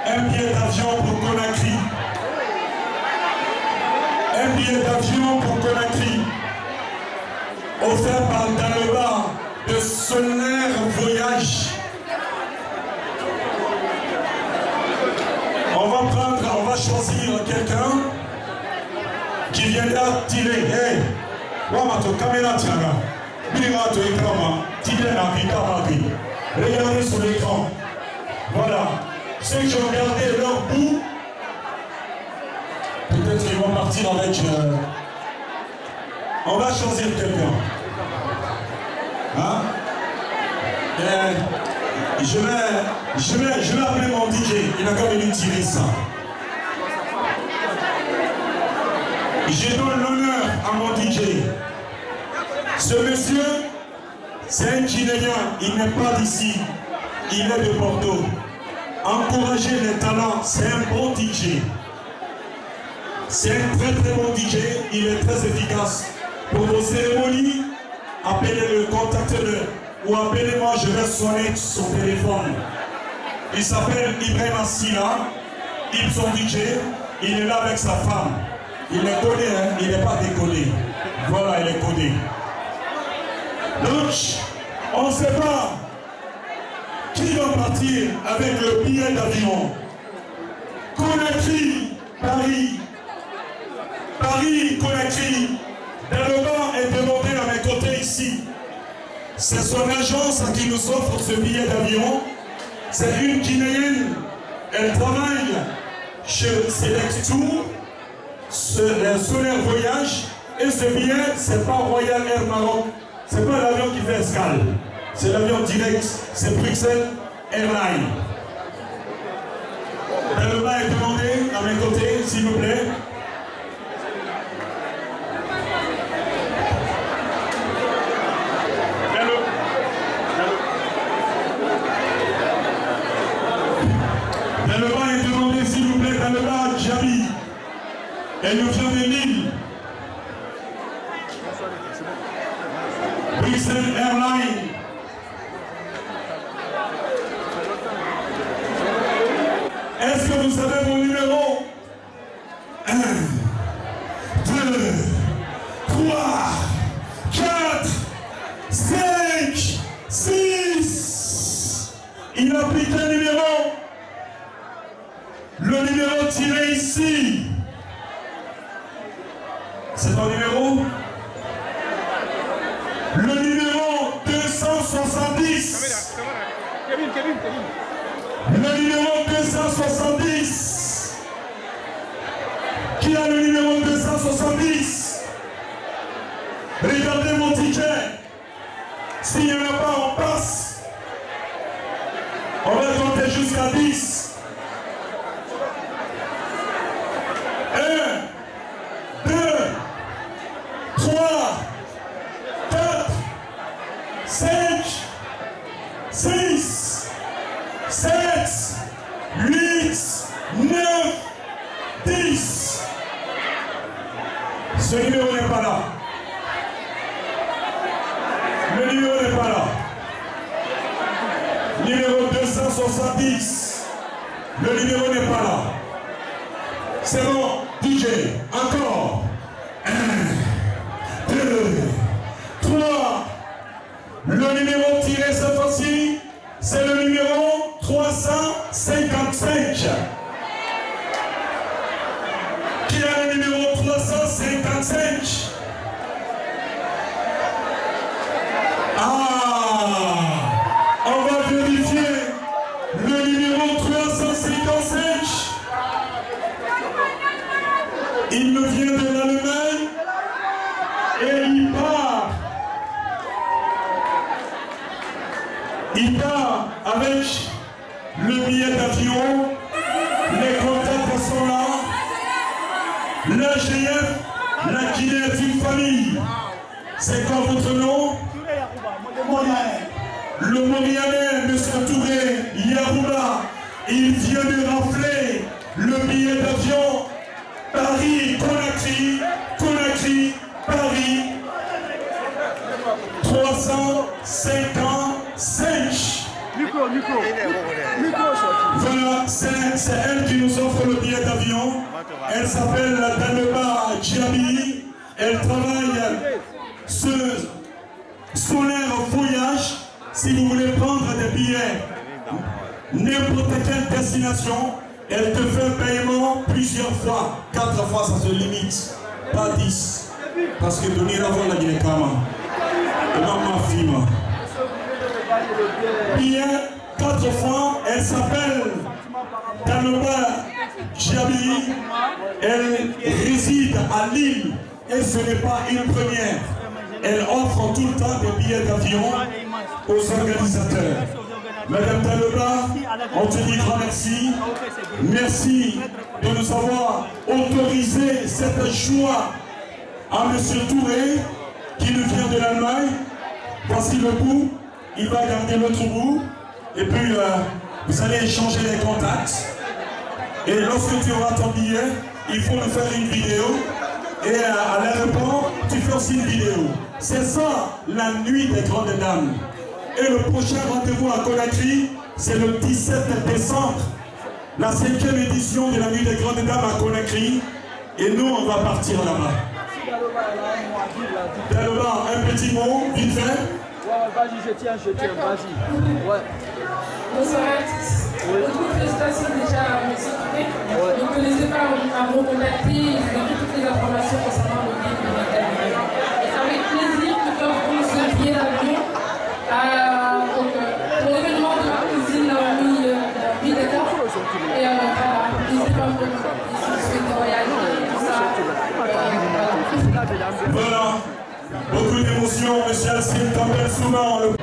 un billet d'avion pour Conakry. Un billet d'avion pour Conakry. Offert par Daloba de Solaire Voyage. On va choisir quelqu'un qui viendra tirer. Hey, Wamato Kamera Tiaga, Birato Ekrama, Tidena Pitamaki. Regardez sur l'écran. Voilà. Ceux qui ont regardé leur bout, peut-être qu'ils vont partir avec. On va choisir quelqu'un. Hein? Je vais appeler mon DJ. Il n'a qu'à venir tirer ça. Je donne l'honneur à mon DJ. Ce monsieur, c'est un Guinéen. Il n'est pas d'ici. Il est de Bordeaux. Encourager les talents, c'est un bon DJ. C'est un très très bon DJ. Il est très efficace. Pour vos cérémonies, appelez-le, contactez-le. Ou appelez-moi, je vais sonner son téléphone. Il s'appelle Ibrahim Assila. Il est son DJ. Il est là avec sa femme. Il est codé, hein? Il n'est pas décodé. Voilà, il est codé. Donc, on ne sait pas qui va partir avec le billet d'avion. Conakry, Paris. Paris, Conakry. Daloba est demandé à mes côtés ici. C'est son agence qui nous offre ce billet d'avion. C'est une Guinéenne. Elle travaille chez Select Tour, Solaire Voyage. Et ce billet, c'est pas Royal Air Maroc. C'est pas l'avion qui fait escale. C'est l'avion direct. C'est Bruxelles Airlines. Daloba est demandé à mes côtés, s'il vous plaît. Elle nous vient de Lille. Bruxelles Airlines. Est-ce que vous savez mon numéro? 1, 2, 3, 4, 5, 6. Il a pris quel numéro? Le numéro tiré ici. C'est ton numéro? Le numéro 270. Kevin. Le numéro 270. Qui a le numéro 270? Regardez mon ticket. S'il n'y en a pas, on passe. On va compter jusqu'à 10. 1, 2, 3, 4, 5, 6, 7, 8, 9, 10. Ce numéro n'est pas là. Le numéro n'est pas là. Numéro 270. Le numéro n'est pas là. C'est bon, DJ. Encore. 1, 2, 3. Le numéro tiré cette fois-ci, c'est le numéro 355. Qui a le numéro 355? On va vérifier le numéro 355. Il me vient de l'Allemagne et il part. Il part avec le billet d'avion. Les contacts sont là. L'AGF, la Guinée est une famille. C'est quoi votre nom? Le Morianais, M. Touré Yarouba. Il vient de rafler le billet d'avion. Paris, Conakry, Paris. 355. Micro, sorti. Voilà, c'est elle qui nous offre le billet d'avion. Elle s'appelle Daloba Djabi. Elle travaille sur Solaire Voyage. Si vous voulez prendre des billets, n'importe quelle destination, elle te fait paiement plusieurs fois. 4 fois, ça se limite. Pas 10. Parce que donner avant la Guinée-Kama. Et non, ma fille. Billet 4 fois, elle s'appelle Daloba Djabi. Elle réside à Lille et ce n'est pas une première. Elle offre tout le temps des billets d'avion aux organisateurs. Madame Daloba, on te dit grand merci. Merci de nous avoir autorisé cette joie à M. Touré qui nous vient de l'Allemagne. Voici le bout, il va garder l'autre bout. Et puis, vous allez échanger les contacts. Et lorsque tu auras ton billet, il faut nous faire une vidéo. Et à l'aéroport, tu fais aussi une vidéo. C'est ça, la nuit des grandes dames. Et le prochain rendez-vous à Conakry, c'est le 17 décembre. La 5e édition de la nuit des grandes dames à Conakry. Et nous, on va partir là-bas. Daloba, un petit mot, vite fait. Ouais, vas-y, je tiens, vas-y. Ouais. Bonsoir à tous. Beaucoup de félicitations déjà à M. Touré. Donc n'hésitez pas à me recontacter, je vous donne toutes les informations concernant le billet de l'avion. Et c'est avec plaisir que nous offrons ce billet d'avion pour l'événement de la cousine Naomi Bideka. Et voilà, n'hésitez pas à me recontacter si vous souhaitez voyager et tout ça. Voilà, beaucoup d'émotions, M. Alcine Campbell souvent.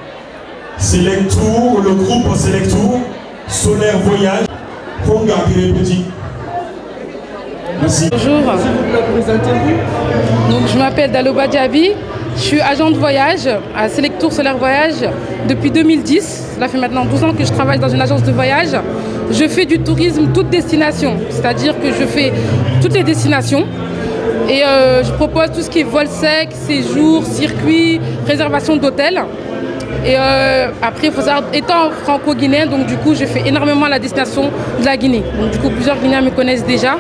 Selectour, le groupe Selectour, Solaire Voyage, Fonga les petits. Merci. Bonjour. Donc, je m'appelle Daloba Djabi, je suis agent de voyage à Selectour Solaire Voyage depuis 2010. Cela fait maintenant 12 ans que je travaille dans une agence de voyage. Je fais du tourisme toute destination, c'est-à-dire que je fais toutes les destinations. Et je propose tout ce qui est vol sec, séjour, circuit, réservation d'hôtel. Et après, il faut savoir, étant franco-guinéen, donc du coup, je fais énormément la destination de la Guinée. Donc du coup, plusieurs Guinéens me connaissent déjà.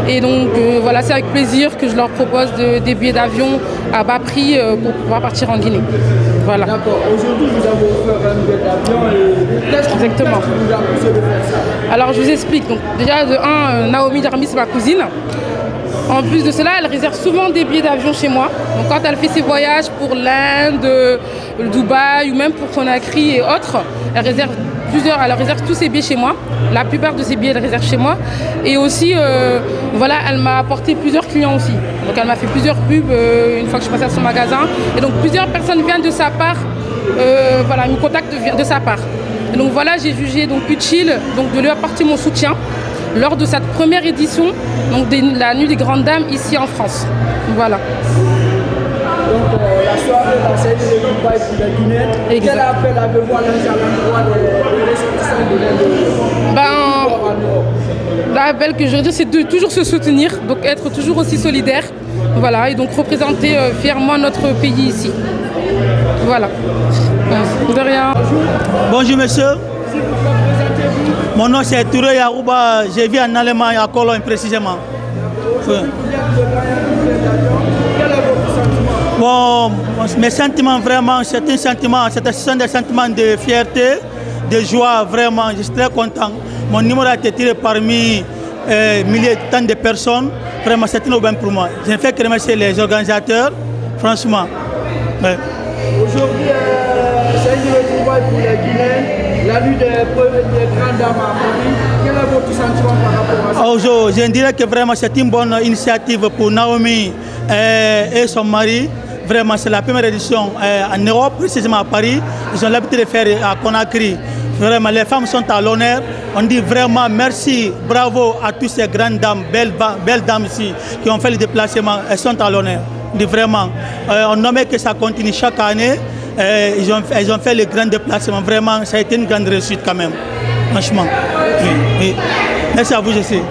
Et donc voilà, c'est avec plaisir que je leur propose des billets d'avion à bas prix pour pouvoir partir en Guinée. Voilà. D'accord. Aujourd'hui, vous avez offert un billet d'avion et qu'est-ce qui Exactement. vous a poussé de faire ça? Alors, je vous explique. Donc déjà, de 1, Naomi Djarbi, c'est ma cousine. En plus de cela, elle réserve souvent des billets d'avion chez moi. Donc quand elle fait ses voyages pour l'Inde, le Dubaï ou même pour Conakry et autres, elle réserve tous ses billets chez moi. La plupart de ses billets, elle réserve chez moi. Et aussi, voilà, elle m'a apporté plusieurs clients aussi. Donc elle m'a fait plusieurs pubs une fois que je suis passée à son magasin. Et donc plusieurs personnes viennent de sa part, voilà, me contactent de sa part. Et donc voilà, j'ai jugé donc utile de lui apporter mon soutien lors de cette première édition donc de la Nuit des Grandes Dames ici en France. Voilà. Donc la soirée, c'est de Dubaï pour les Guinéens. Quel appel avez-vous à l'endroit des ressortissants de l'Inde? L'appel que je veux dire, c'est de toujours se soutenir, donc être toujours aussi solidaire. Voilà, et donc représenter fièrement notre pays ici. Voilà. De rien. Bonjour monsieur. Mon nom c'est Touré Yarouba, je vis en Allemagne, à Cologne précisément. Oui. Bon, mes sentiments vraiment, c'est un sentiment, ce sont des sentiments de fierté, de joie, vraiment, je suis très content. Mon numéro a été tiré parmi milliers, tant de personnes, vraiment c'est une aubaine pour moi. Je ne fais que remercier les organisateurs, franchement. Ouais. Aujourd'hui, c'est une retrouvaille pour les Guinéens. La nuit des grandes dames à Paris, quel est votre sentiment par rapport à ça? Je dirais que vraiment c'est une bonne initiative pour Naomi et son mari. Vraiment, c'est la première édition en Europe, précisément à Paris. Ils ont l'habitude de faire à Conakry. Vraiment, les femmes sont à l'honneur. On dit vraiment merci, bravo à toutes ces grandes dames, belles dames ici, qui ont fait le déplacement. Elles sont à l'honneur. On dit vraiment, on nomme que ça continue chaque année. Ils ont fait le grand déplacement. Vraiment, ça a été une grande réussite quand même. Franchement. Oui, oui. Merci à vous, je sais.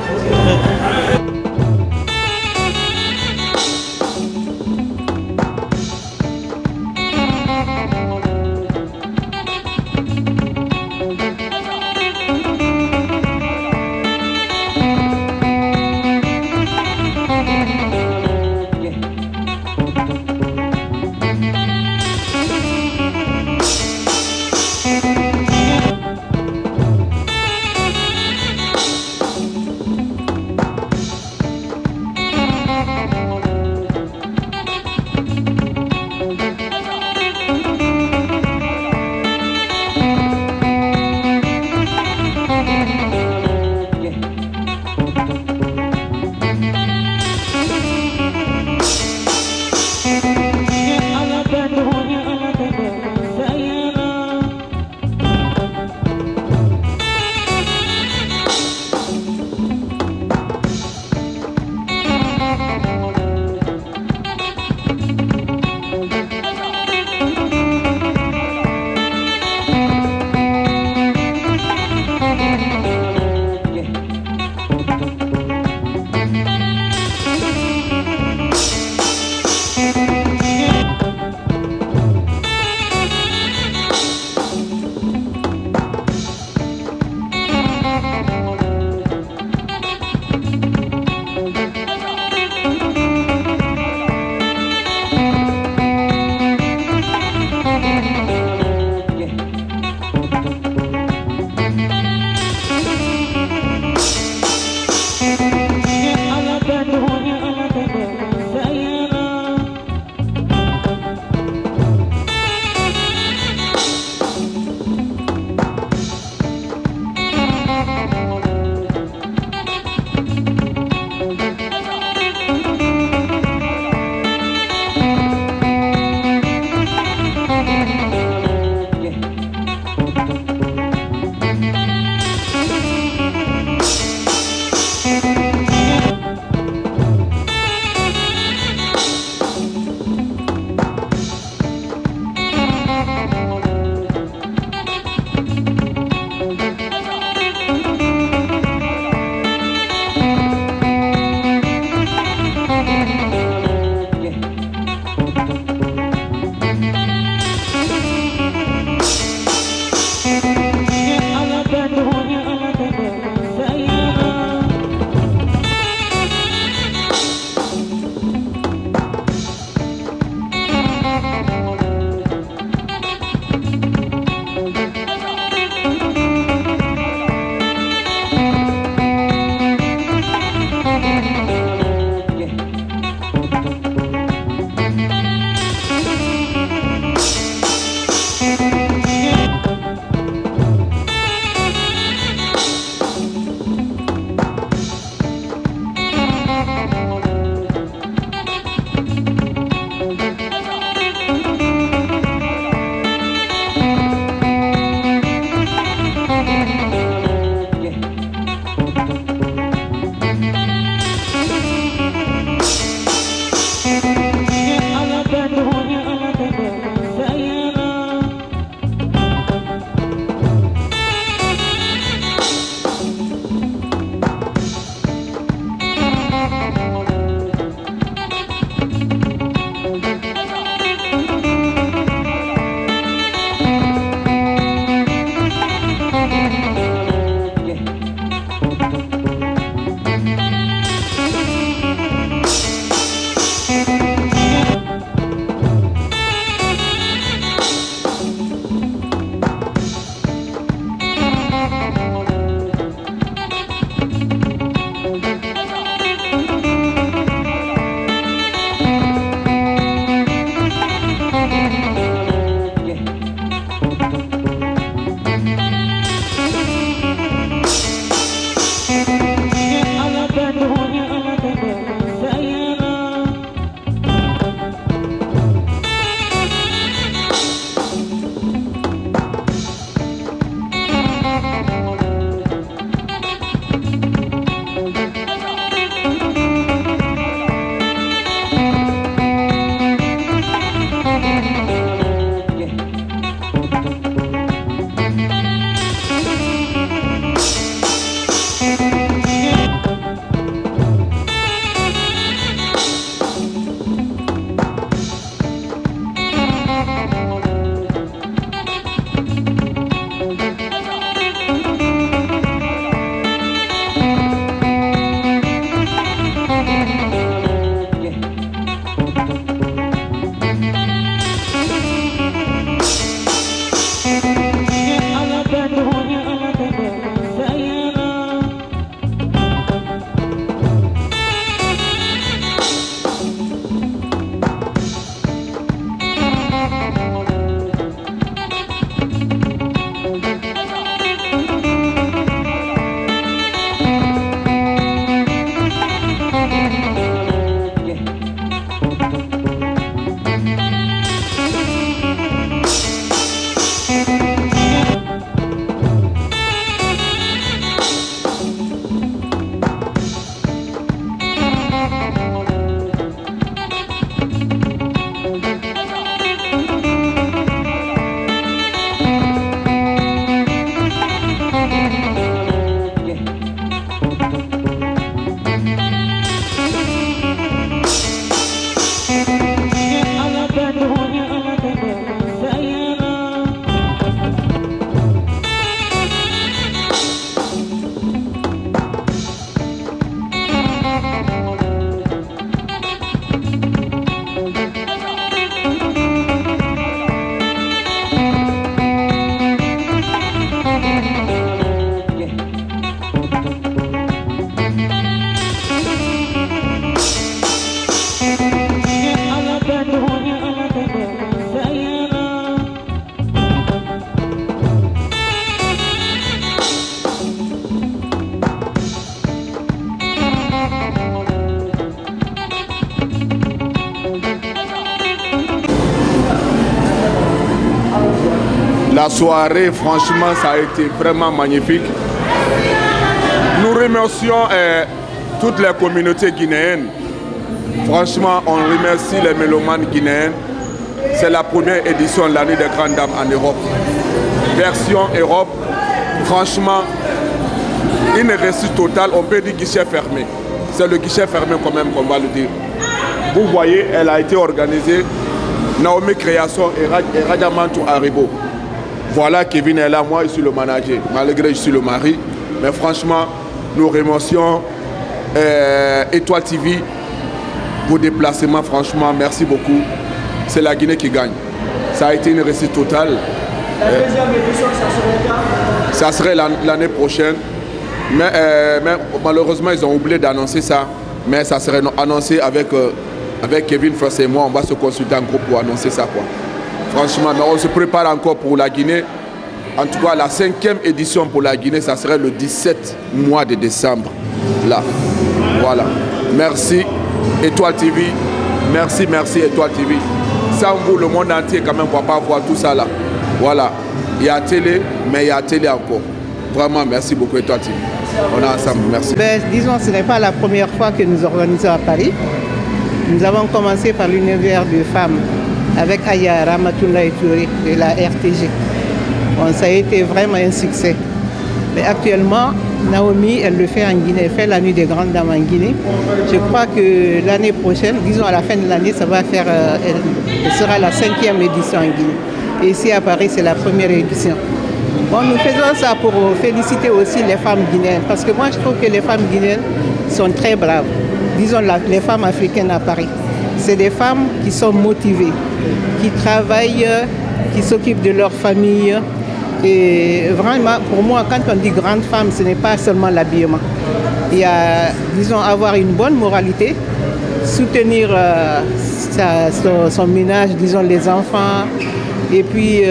La soirée, franchement, ça a été vraiment magnifique. Nous remercions toutes les communautés guinéennes. Franchement, on remercie les mélomanes guinéens. C'est la première édition de l'année des grandes dames en Europe. Version Europe, franchement, une réussite totale, on peut dire guichet fermé. C'est le guichet fermé quand même qu'on va le dire. Vous voyez, elle a été organisée, Naomi Création et Radiamantou Haribo. Voilà, Kevin est là, moi je suis le manager, malgré que je suis le mari. Mais franchement, nous remercions Étoile TV pour déplacement, franchement, merci beaucoup. C'est la Guinée qui gagne. Ça a été une réussite totale. La deuxième édition, ça serait quand? Ça serait l'année prochaine. Mais malheureusement, ils ont oublié d'annoncer ça. Mais ça serait annoncé avec Kevin First et moi. On va se consulter en groupe pour annoncer ça, quoi. Franchement, mais on se prépare encore pour la Guinée. En tout cas, la 5e édition pour la Guinée, ça serait le 17 mois de décembre. Là. Voilà. Merci, Étoile TV. Merci, merci, Étoile TV. Sans vous, le monde entier, quand même, ne va pas voir tout ça là. Voilà. Il y a télé, mais il y a télé encore. Vraiment, merci beaucoup, Étoile TV. On est ensemble, merci. Disons, ce n'est pas la première fois que nous organisons à Paris. Nous avons commencé par l'univers de femmes avec Aya Ramatoulaye Touré de la RTG. Bon, ça a été vraiment un succès. Mais actuellement, Naomi, elle le fait en Guinée, elle fait la nuit des grandes dames en Guinée. Je crois que l'année prochaine, disons à la fin de l'année, ça va faire, ce sera la 5e édition en Guinée. Et ici à Paris, c'est la première édition. Bon, nous faisons ça pour féliciter aussi les femmes guinéennes, parce que moi je trouve que les femmes guinéennes sont très braves. Disons les femmes africaines à Paris. C'est des femmes qui sont motivées, qui travaillent, qui s'occupent de leur famille. Et vraiment, pour moi, quand on dit grande femme, ce n'est pas seulement l'habillement. Il y a, disons, avoir une bonne moralité, soutenir son ménage, disons, les enfants, et puis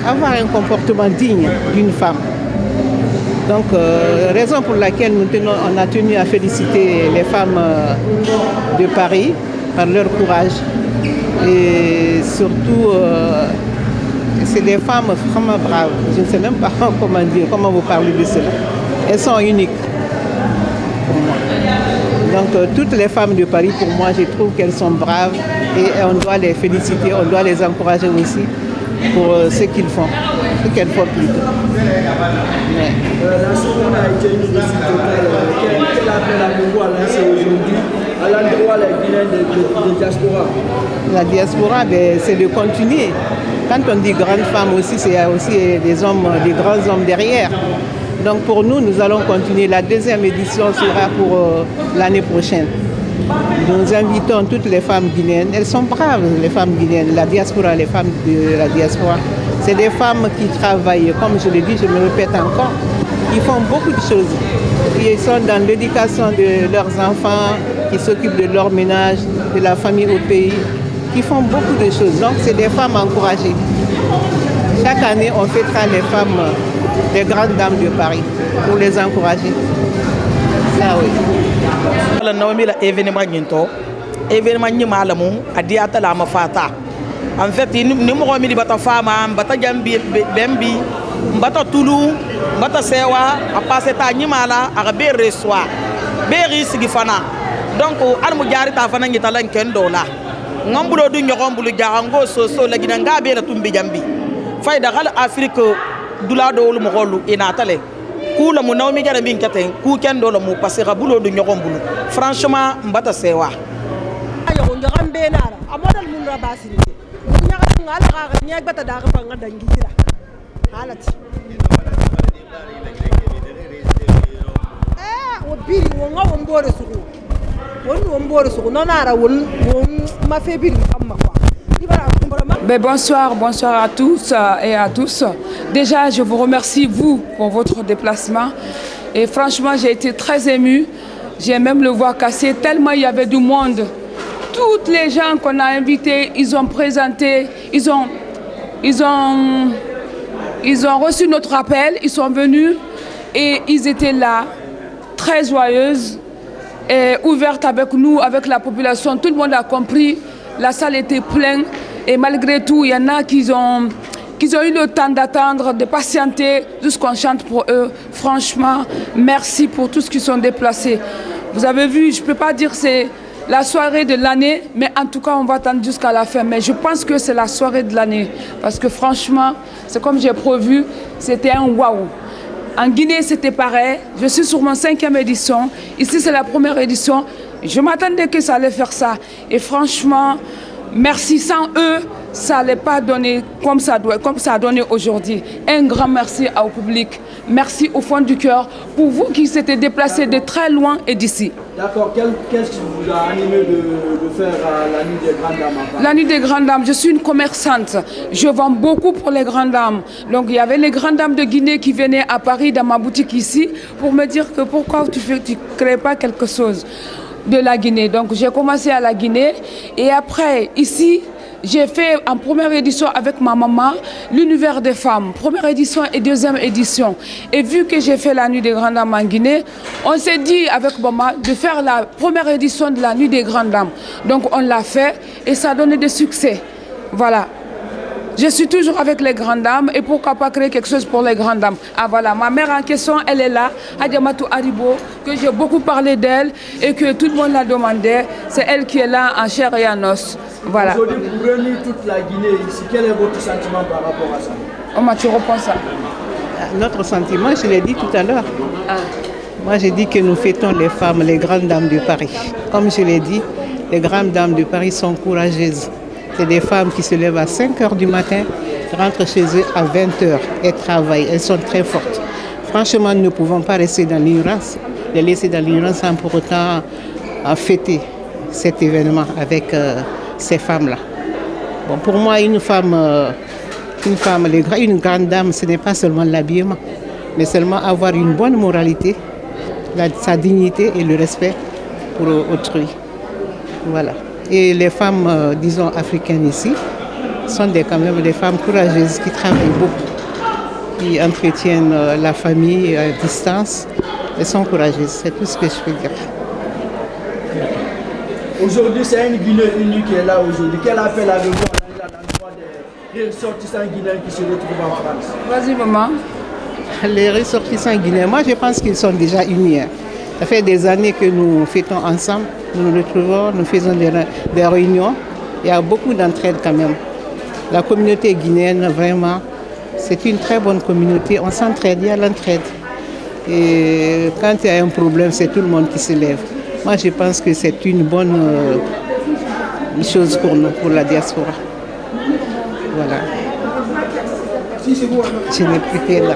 avoir un comportement digne d'une femme. Donc, raison pour laquelle on a tenu à féliciter les femmes de Paris par leur courage. Et surtout, c'est des femmes vraiment braves. Je ne sais même pas comment dire, comment vous parler de cela. Elles sont uniques pour moi. Donc, toutes les femmes de Paris, pour moi, je trouve qu'elles sont braves et on doit les féliciter, on doit les encourager aussi pour ce qu'ils font, ce qu'elles font plutôt. Ouais. La seconde a été une réussite totale. Quel appel avez-vous à lancer aujourd'hui à l'endroit des Guinéens de diaspora? La diaspora, c'est de continuer. Quand on dit grande femme aussi, il y a aussi des hommes, des grands hommes derrière. Donc pour nous, nous allons continuer. La 2e édition sera pour l'année prochaine. Nous invitons toutes les femmes guinéennes. Elles sont braves, les femmes guinéennes. La diaspora, les femmes de la diaspora. C'est des femmes qui travaillent, comme je l'ai dit, je me répète encore. Ils font beaucoup de choses. Ils sont dans l'éducation de leurs enfants, qui s'occupent de leur ménage, de la famille au pays, qui font beaucoup de choses. Donc c'est des femmes encouragées. Chaque année, on fêtera les femmes, les grandes dames de Paris, pour les encourager. Ça oui. La Naomi la événement événement adiata la mafata. En fait, ni mo mi bata fama, bata jambi bembi, bata tulu, bata sewa, a passé ta nyimala a be reçoit. Be risigi fana. Donc al mo jari ta fana ngita lan kendo la. Ngambulo du nyogombulu jarango so la ginanga be la tumbi jambi. Fayda gal Afrique dula do lu mo golu inatale. Kula mu Naomi gara min katen ku kendo la mu pasera bulo du nyogombulu. Franchement, mbata sewa. Ayo nyogambe nara, amodal mun rabasini. Ngala ga nyak bata da ga fanga dangira. Halati. O biri wo nga wombore suku. Won wombore suku non ara won ma fe biri amma quoi. Bonsoir, bonsoir à tous et à tous. Déjà, je vous remercie, vous, pour votre déplacement. Et franchement, j'ai été très émue. J'ai même le voix cassé, tellement il y avait du monde. Toutes les gens qu'on a invités, ils ont présenté, ils ont reçu notre appel, ils sont venus et ils étaient là, très joyeuses et ouvertes avec nous, avec la population. Tout le monde a compris, la salle était pleine et malgré tout, il y en a qui qu'ils ont eu le temps d'attendre, de patienter, tout ce qu'on chante pour eux. Franchement, merci pour tout ce qu'ils sont déplacés. Vous avez vu, je ne peux pas dire que c'est la soirée de l'année, mais en tout cas, on va attendre jusqu'à la fin. Mais je pense que c'est la soirée de l'année. Parce que franchement, c'est comme j'ai prévu, c'était un waouh. En Guinée, c'était pareil. Je suis sur mon 5e édition. Ici, c'est la première édition. Je m'attendais que ça allait faire ça. Et franchement, merci. Sans eux, ça n'allait pas donner comme ça a donné aujourd'hui. Un grand merci au public. Merci au fond du cœur pour vous qui s'étiez déplacés de très loin et d'ici. D'accord. Qu'est-ce qui vous a animé de faire la nuit des grandes dames? La nuit des grandes dames, je suis une commerçante. Je vends beaucoup pour les grandes dames. Donc il y avait les grandes dames de Guinée qui venaient à Paris dans ma boutique ici pour me dire que pourquoi tu ne crées pas quelque chose de la Guinée. Donc j'ai commencé à la Guinée et après ici, j'ai fait en première édition avec ma maman l'univers des femmes, première édition et deuxième édition. Et vu que j'ai fait la nuit des grandes dames en Guinée, on s'est dit avec maman de faire la première édition de la nuit des grandes dames. Donc on l'a fait et ça a donné des succès. Voilà. Je suis toujours avec les grandes dames et pourquoi pas créer quelque chose pour les grandes dames. Ah voilà, ma mère en question, elle est là, Adjamatou Haribo, que j'ai beaucoup parlé d'elle et que tout le monde l'a demandé. C'est elle qui est là en chair et en os. Voilà. Aujourd'hui, vous réunissez toute la Guinée ici. Quel est votre sentiment par rapport à ça? Comment tu reprends ça? Notre sentiment, je l'ai dit tout à l'heure. Moi, j'ai dit que nous fêtons les femmes, les grandes dames de Paris. Comme je l'ai dit, les grandes dames de Paris sont courageuses. C'est des femmes qui se lèvent à 5 h du matin, rentrent chez eux à 20 h et travaillent. Elles sont très fortes. Franchement, nous ne pouvons pas rester dans l'ignorance, les laisser dans l'ignorance sans pour autant fêter cet événement avec ces femmes-là. Bon, pour moi, une grande dame, ce n'est pas seulement l'habillement, mais seulement avoir une bonne moralité, sa dignité et le respect pour autrui. Voilà. Et les femmes, disons, africaines ici, sont quand même des femmes courageuses qui travaillent beaucoup, qui entretiennent la famille à distance. Elles sont courageuses, c'est tout ce que je peux dire. Aujourd'hui, c'est une Guinée unie qui est là aujourd'hui. Quel appel avez-vous à l'endroit des ressortissants guinéens qui se retrouvent en France? Vas-y, maman. Les ressortissants guinéens, moi je pense qu'ils sont déjà unis. Ça fait des années que nous fêtons ensemble, nous nous retrouvons, nous faisons des réunions. Il y a beaucoup d'entraide quand même. La communauté guinéenne, vraiment, c'est une très bonne communauté. On s'entraide, il y a l'entraide. Et quand il y a un problème, c'est tout le monde qui se lève. Moi, je pense que c'est une bonne chose pour nous, pour la diaspora. Voilà. Je n'ai plus fait la